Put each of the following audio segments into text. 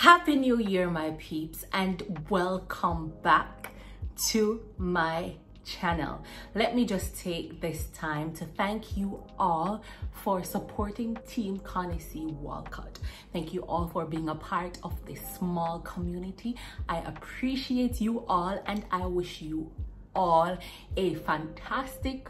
Happy New Year, my peeps, and welcome back to my channel. Let me just take this time to thank you all for supporting Team Connie Walcott. Thank you all for being a part of this small community. I appreciate you all, and I wish you all a fantastic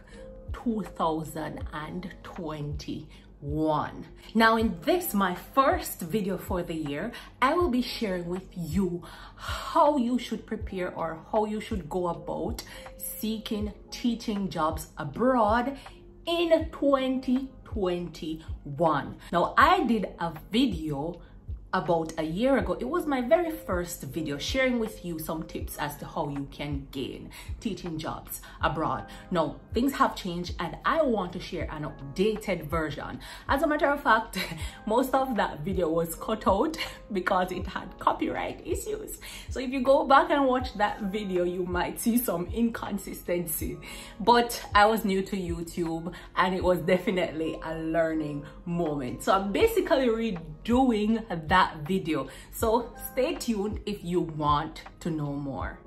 2021. Now, in this, my first video for the year, I will be sharing with you how you should prepare or how you should go about seeking teaching jobs abroad in 2021. Now, I did a video about a year ago. It was my very first video sharing with you some tips as to how you can gain teaching jobs abroad. Now, things have changed and I want to share an updated version. As a matter of fact, most of that video was cut out because it had copyright issues. So if you go back and watch that video, you might see some inconsistency. But I was new to YouTube and it was definitely a learning moment. So I'm basically redoing that video, so stay tuned if you want to know more.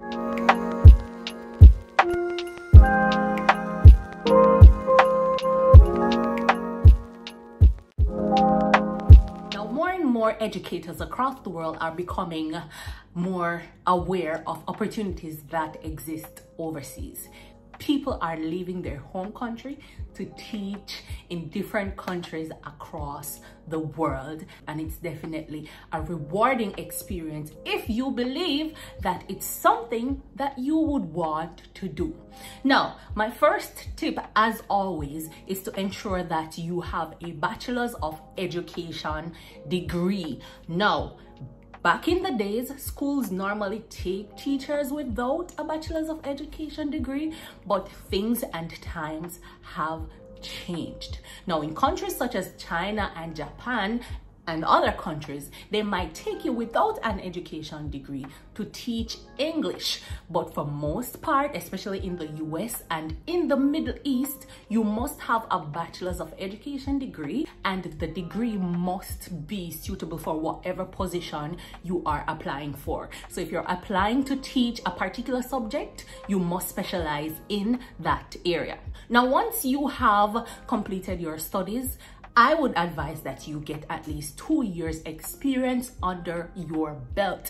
Now, more and more educators across the world are becoming more aware of opportunities that exist overseas. People are leaving their home country to teach in different countries across the world, and it's definitely a rewarding experience if you believe that it's something that you would want to do. Now, my first tip, as always, is to ensure that you have a bachelor's of education degree. Now, back in the days, schools normally take teachers without a bachelor's of education degree, but things and times have changed. Now, in countries such as China and Japan and other countries, they might take you without an education degree to teach English. But for most part, especially in the US and in the Middle East, you must have a bachelor's of education degree, and the degree must be suitable for whatever position you are applying for. So if you're applying to teach a particular subject, you must specialize in that area. Now, once you have completed your studies, I would advise that you get at least 2 years experience under your belt.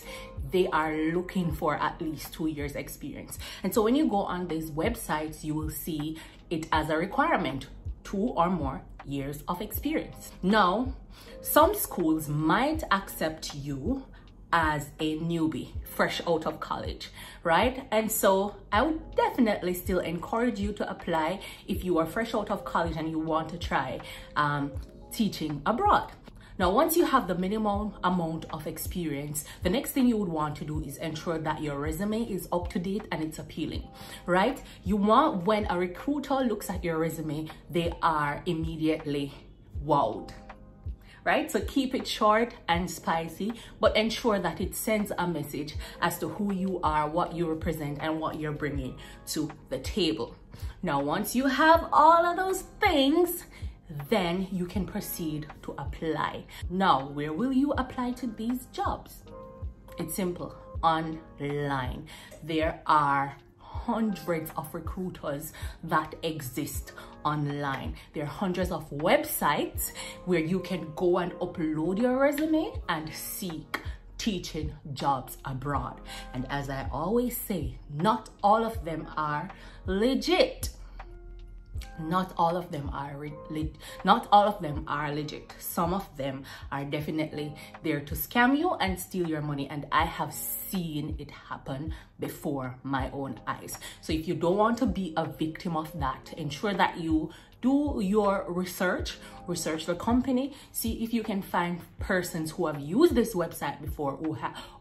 They are looking for at least 2 years experience. And so when you go on these websites, you will see it as a requirement, 2 or more years of experience. Now, some schools might accept you as a newbie, fresh out of college, right? And so I would definitely still encourage you to apply if you are fresh out of college and you want to try teaching abroad. Now, once you have the minimum amount of experience, the next thing you would want to do is ensure that your resume is up to date and it's appealing, right? You want, when a recruiter looks at your resume, they are immediately wowed. Right? So keep it short and spicy, but ensure that it sends a message as to who you are, what you represent, and what you're bringing to the table. Now, once you have all of those things, then you can proceed to apply. Now, where will you apply to these jobs? It's simple, online. There are hundreds of recruiters that exist online. There are hundreds of websites where you can go and upload your resume and seek teaching jobs abroad. And as I always say, not all of them are legit. Not all of them are legit. Some of them are definitely there to scam you and steal your money, and I have seen it happen before my own eyes. So if you don't want to be a victim of that, ensure that you do your research the company, see if you can find persons who have used this website before,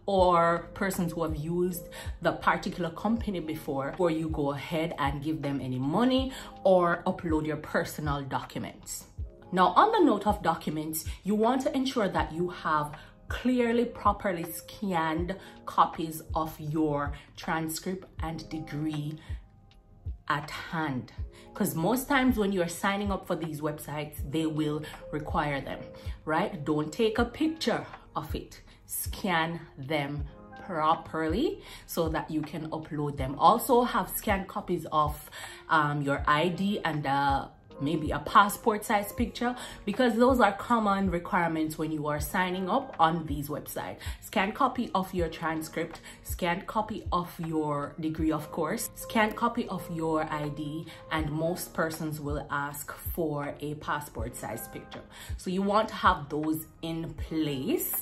or persons who have used the particular company before you go ahead and give them any money or upload your personal documents. Now, on the note of documents, you want to ensure that you have clearly, properly scanned copies of your transcript and degree at hand, because most times when you're signing up for these websites, they will require them, right? Don't take a picture of it. scan them properly so that you can upload them. Also have scanned copies of your ID and maybe a passport size picture, because those are common requirements when you are signing up on these websites. Scanned copy of your transcript, scanned copy of your degree of course, scanned copy of your ID, and most persons will ask for a passport size picture. So you want to have those in place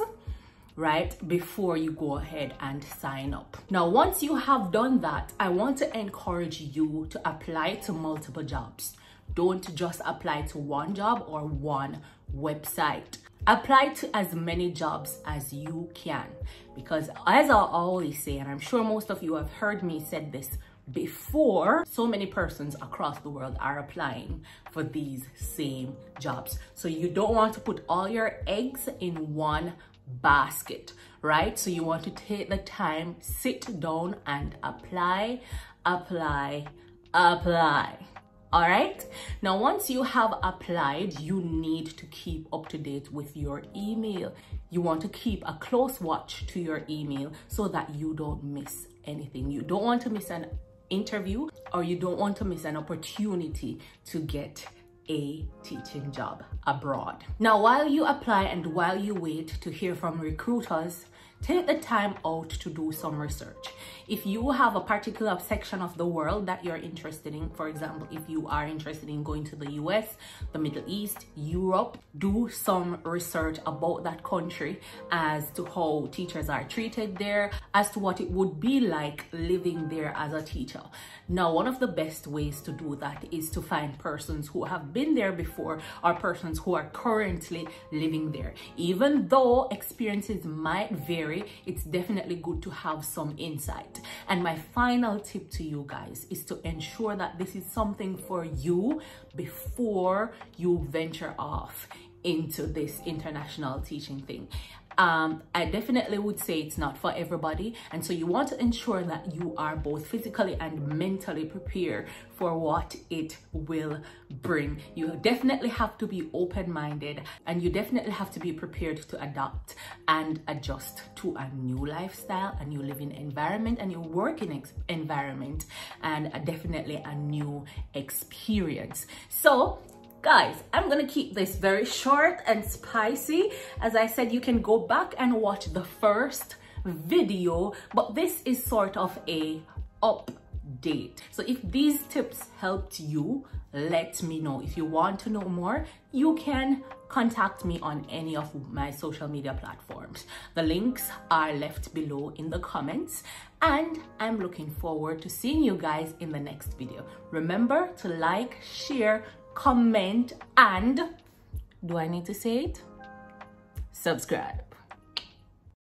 right before you go ahead and sign up. Now, once you have done that, I want to encourage you to apply to multiple jobs. Don't just apply to one job or one website. Apply to as many jobs as you can, because as I always say, and I'm sure most of you have heard me said this before, so many persons across the world are applying for these same jobs. So you don't want to put all your eggs in one basket, right? So you want to take the time, sit down and apply. All right. Now, once you have applied, you need to keep up to date with your email. You want to keep a close watch to your email so that you don't miss anything. You don't want to miss an interview, or you don't want to miss an opportunity to get a teaching job abroad. Now, while you apply and while you wait to hear from recruiters, take the time out to do some research. If you have a particular section of the world that you're interested in, for example, if you are interested in going to the US, the Middle East, Europe, do some research about that country as to how teachers are treated there, as to what it would be like living there as a teacher. Now, one of the best ways to do that is to find persons who have been there before or persons who are currently living there. Even though experiences might vary, it's definitely good to have some insight. And my final tip to you guys is to ensure that this is something for you before you venture off into this international teaching thing. I definitely would say it's not for everybody, and so you want to ensure that you are both physically and mentally prepared for what it will bring. You definitely have to be open-minded, and you definitely have to be prepared to adapt and adjust to a new lifestyle, a new living environment, a new working environment, and definitely a new experience. So guys, I'm gonna keep this very short and spicy. As I said, you can go back and watch the first video, but this is sort of a update. So if these tips helped you, let me know. If you want to know more, you can contact me on any of my social media platforms. The links are left below in the comments, and I'm looking forward to seeing you guys in the next video. Remember to like, share, comment, and do I need to say it? Subscribe.